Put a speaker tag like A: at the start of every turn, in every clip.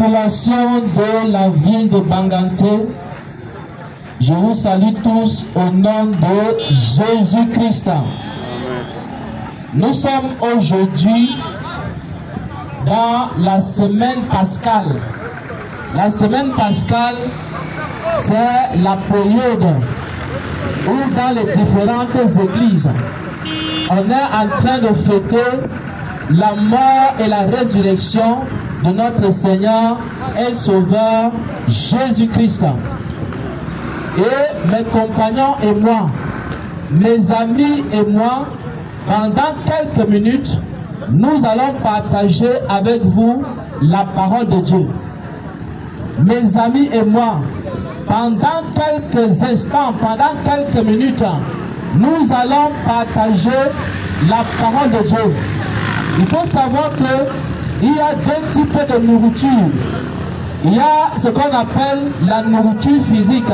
A: population de la ville de Banganté, je vous salue tous au nom de Jésus-Christ. Nous sommes aujourd'hui dans la semaine pascale. La semaine pascale, c'est la période où dans les différentes églises, on est en train de fêter la mort et la résurrection de notre Seigneur et Sauveur Jésus-Christ. Et mes compagnons et moi, mes amis et moi, pendant quelques minutes, nous allons partager avec vous la parole de Dieu. Mes amis et moi, pendant quelques instants, pendant quelques minutes, nous allons partager la parole de Dieu. Il faut savoir qu'il y a deux types de nourriture. Il y a ce qu'on appelle la nourriture physique.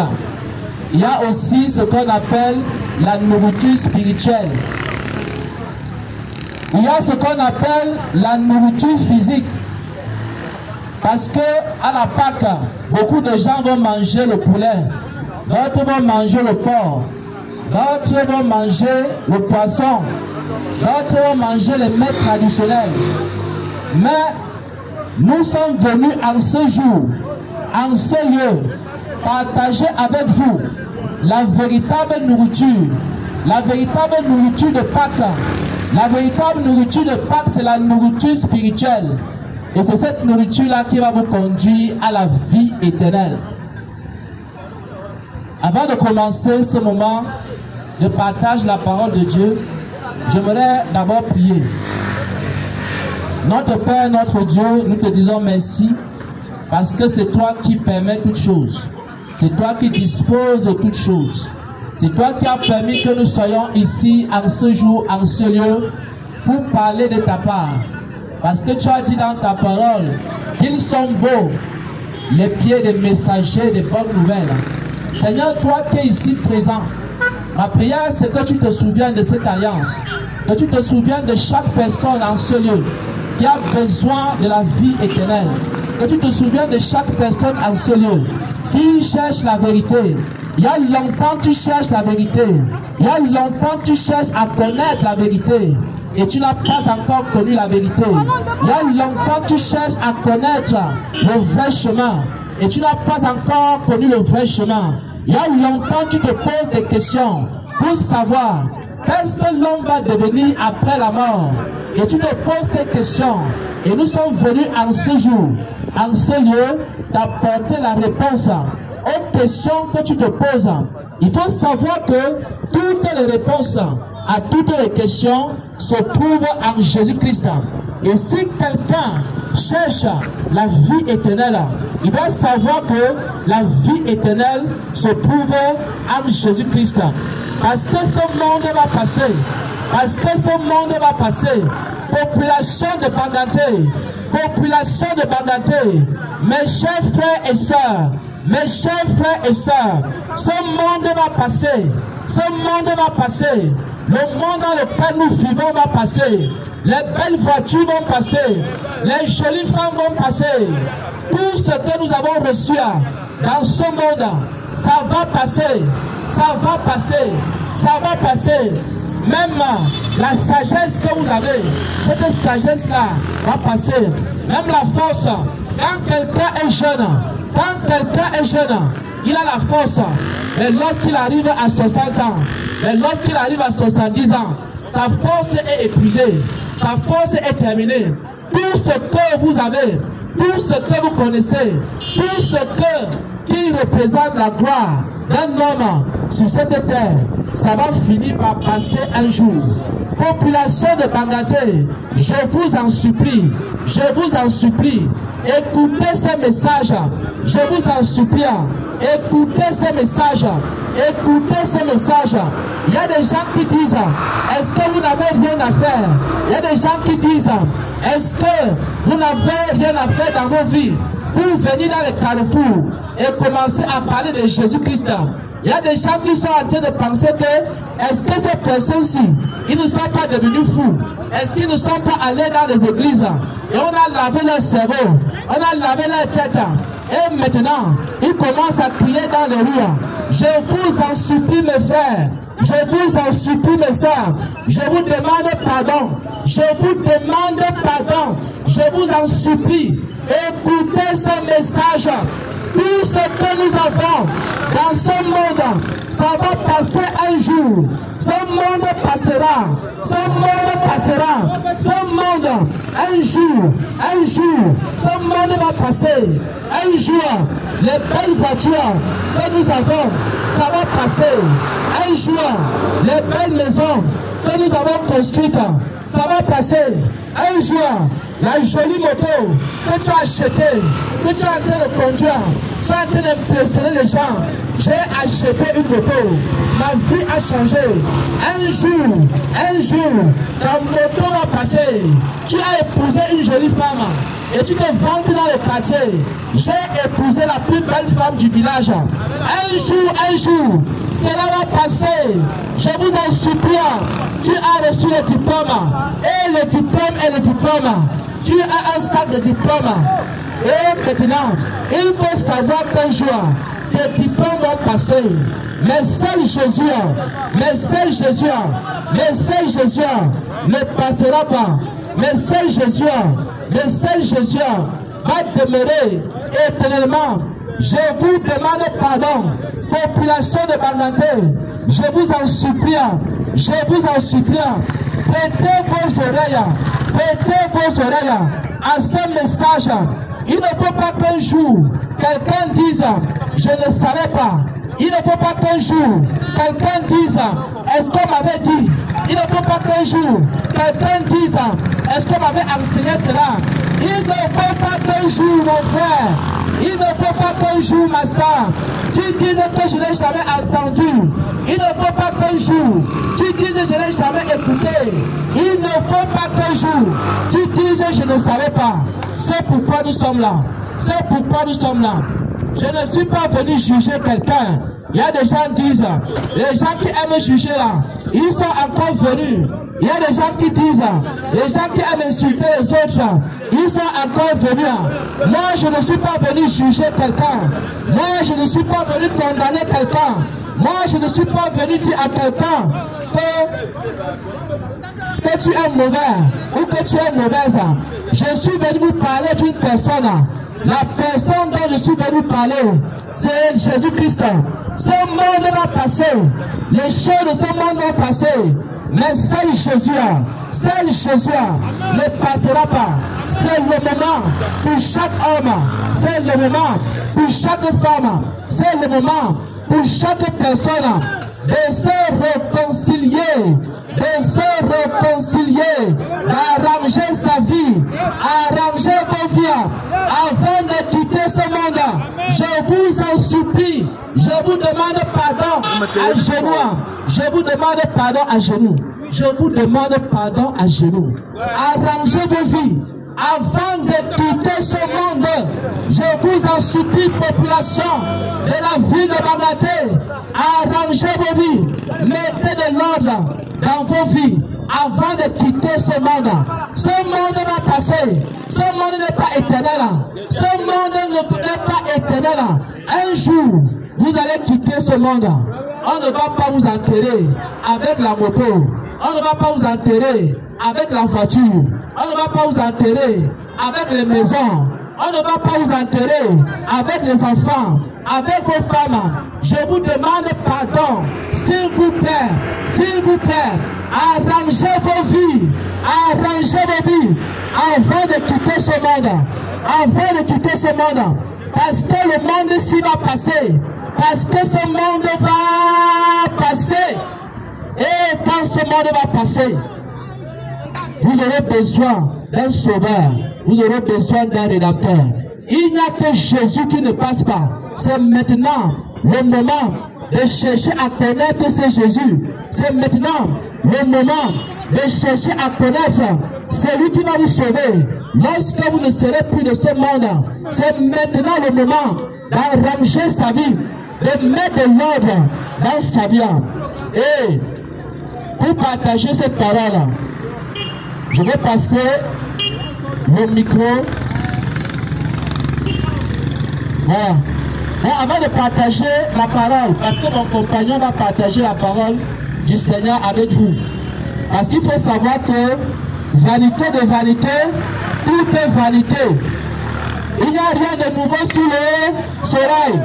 A: Il y a aussi ce qu'on appelle la nourriture spirituelle. Il y a ce qu'on appelle la nourriture physique. Parce que à la Pâque, beaucoup de gens vont manger le poulet, d'autres vont manger le porc, d'autres vont manger le poisson, d'autres vont manger les mets traditionnels. Mais nous sommes venus en ce jour, en ce lieu, partager avec vous la véritable nourriture de Pâques. La véritable nourriture de Pâques, c'est la nourriture spirituelle. Et c'est cette nourriture-là qui va vous conduire à la vie éternelle. Avant de commencer ce moment de partage de la parole de Dieu, j'aimerais d'abord prier. Notre Père, notre Dieu, nous te disons merci parce que c'est toi qui permets toutes choses. C'est toi qui disposes de toutes choses. C'est toi qui as permis que nous soyons ici en ce jour, en ce lieu, pour parler de ta part. Parce que tu as dit dans ta parole qu'ils sont beaux, les pieds des messagers des bonnes nouvelles. Seigneur, toi qui es ici présent, ma prière c'est que tu te souviennes de cette alliance, que tu te souviennes de chaque personne en ce lieu qui a besoin de la vie éternelle, que tu te souviennes de chaque personne en ce lieu qui cherche la vérité. Il y a longtemps tu cherches la vérité, il y a longtemps tu cherches à connaître la vérité. Et tu n'as pas encore connu la vérité. Il y a longtemps tu cherches à connaître le vrai chemin. Et tu n'as pas encore connu le vrai chemin. Il y a longtemps tu te poses des questions pour savoir qu'est-ce que l'homme va devenir après la mort. Et tu te poses ces questions. Et nous sommes venus en ce jour, en ce lieu, d'apporter la réponse aux questions que tu te poses. Il faut savoir que toutes les réponses à toutes les questions se trouvent en Jésus-Christ. Et si quelqu'un cherche la vie éternelle, il doit savoir que la vie éternelle se trouve en Jésus-Christ. Parce que ce monde va passer. Parce que ce monde va passer. Population de Banganté. Population de Banganté. Mes chers frères et sœurs. Mes chers frères et sœurs. Ce monde va passer. Ce monde va passer. Le monde dans lequel nous vivons va passer. Les belles voitures vont passer. Les jolies femmes vont passer. Tout ce que nous avons reçu dans ce monde, ça va passer. Ça va passer. Ça va passer. Même la sagesse que vous avez, cette sagesse-là va passer. Même la force. Quand quelqu'un est jeune, il a la force. Mais lorsqu'il arrive à 60 ans, mais lorsqu'il arrive à 70 ans, sa force est épuisée, sa force est terminée. Tout ce que vous avez, tout ce que vous connaissez, tout ce qui représente la gloire d'un homme sur cette terre, ça va finir par passer un jour. Population de Banganté, je vous en supplie, écoutez ces messages, je vous en supplie. Écoutez ces messages. Écoutez ces messages. Il y a des gens qui disent, est-ce que vous n'avez rien à faire? Il y a des gens qui disent, est-ce que vous n'avez rien à faire dans vos vies pour venir dans les carrefours et commencer à parler de Jésus-Christ? Il y a des gens qui sont en train de penser que, est-ce que ces personnes-ci, ils ne sont pas devenus fous? Est-ce qu'ils ne sont pas allés dans les églises et on a lavé leur cerveau, on a lavé leur tête. Et maintenant, ils commencent à crier dans les rues. Je vous en supplie, mes frères. Je vous en supplie, mes sœurs. Je vous demande pardon. Je vous demande pardon. Je vous en supplie. Écoutez ce message. Tout ce que nous avons dans ce monde, ça va passer un jour. Ce monde passera. Ce monde passera. Ce monde, un jour, ce monde va passer. Un jour, les belles voitures que nous avons, ça va passer. Un jour, les belles maisons que nous avons construites, ça va passer. Un jour, la jolie moto que tu as achetée, que tu es en train de conduire, tu es en train d'impressionner les gens. J'ai acheté une moto, ma vie a changé. Un jour, la moto va passer. Tu as épousé une jolie femme et tu te vantes dans le quartier. J'ai épousé la plus belle femme du village. Un jour, cela va passer. Je vous en supplie, tu as reçu le diplôme. Et le diplôme. Tu as un sac de diplôme. Et maintenant, il faut savoir qu'un jour, tes diplômes vont passer. Mais seul Jésus ne passera pas. Mais seul Jésus va demeurer éternellement. Je vous demande pardon, population de Banganté. Je vous en supplie, prêtez vos oreilles à ce message. Il ne faut pas qu'un jour, quelqu'un dise, je ne savais pas. Il ne faut pas qu'un jour, quelqu'un dise, est-ce qu'on m'avait dit? Il ne faut pas qu'un jour, quelqu'un dise, est-ce qu'on m'avait enseigné cela? Il ne faut pas qu'un jour, mon frère, il ne faut pas qu'un jour, ma soeur, tu dises que je n'ai jamais entendu. Il ne faut pas qu'un jour, tu dises que je n'ai jamais écouté. Il ne faut pas qu'un jour, tu dises que je ne savais pas. C'est pourquoi nous sommes là. Je ne suis pas venu juger quelqu'un. Il y a des gens qui disent, les gens qui aiment juger là, ils sont encore venus. Il y a des gens qui disent, les gens qui aiment insulter les autres, ils sont encore venus. Moi, je ne suis pas venu juger quelqu'un. Moi, je ne suis pas venu condamner quelqu'un. Moi, je ne suis pas venu dire à quelqu'un que tu es mauvais ou que tu es mauvaise. Je suis venu vous parler d'une personne. La personne dont je suis venu parler, c'est Jésus-Christ. Ce monde va passer. Les choses de ce monde vont passer. Mais seul Jésus ne passera pas. C'est le moment pour chaque homme. C'est le moment pour chaque femme. C'est le moment pour chaque personne de se réconcilier. D'arranger sa vie, arranger vos vies avant de quitter ce monde. Je vous en supplie, je vous demande pardon à genoux. Je vous demande pardon à genoux. Arrangez vos vies avant de quitter ce monde. Je vous en supplie, population de la ville de Banganté, arrangez vos vies, mettez de l'ordre dans vos vies avant de quitter ce monde. Ce monde va passer. Ce monde n'est pas éternel. Ce monde n'est pas éternel. Un jour, vous allez quitter ce monde. On ne va pas vous enterrer avec la moto. On ne va pas vous enterrer avec la voiture. On ne va pas vous enterrer avec les maisons. On ne va pas vous enterrer avec les enfants, avec vos femmes. Je vous demande pardon. S'il vous plaît, arrangez vos vies. Avant de quitter ce monde. Parce que le monde s'y va passer. Parce que ce monde va passer. Et quand ce monde va passer, vous aurez besoin d'un sauveur. Vous aurez besoin d'un rédempteur. Il n'y a que Jésus qui ne passe pas. C'est maintenant le moment de chercher à connaître ce Jésus. C'est maintenant le moment de chercher à connaître celui qui va vous sauver. Lorsque vous ne serez plus de ce monde, c'est maintenant le moment d'arranger sa vie, de mettre de l'ordre dans sa vie. Et pour partager cette parole, je vais passer le micro. Voilà. Bon, avant de partager la parole, parce que mon compagnon va partager la parole du Seigneur avec vous. Parce qu'il faut savoir que vanité de vanité, tout est vanité. Il n'y a rien de nouveau sous le soleil.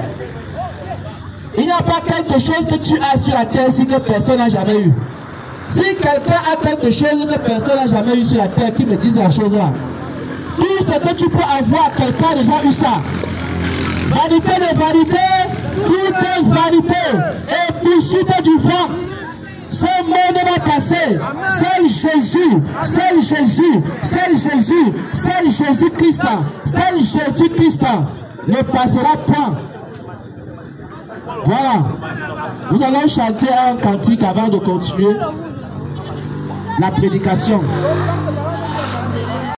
A: Il n'y a pas quelque chose que tu as sur la terre si que personne n'a jamais eu. Si quelqu'un a quelque chose que personne n'a jamais eu sur la terre, qui me dise la chose là. Tout ce que tu peux avoir, quelqu'un a déjà eu ça. Vanité de vanité, tout est vanité. Et poursuite du vent. Ce monde va passer. Seul Jésus, seul Jésus, seul Jésus, seul Jésus-Christ, seul Jésus-Christ ne passera pas. Voilà. Nous allons chanter un cantique avant de continuer la prédication.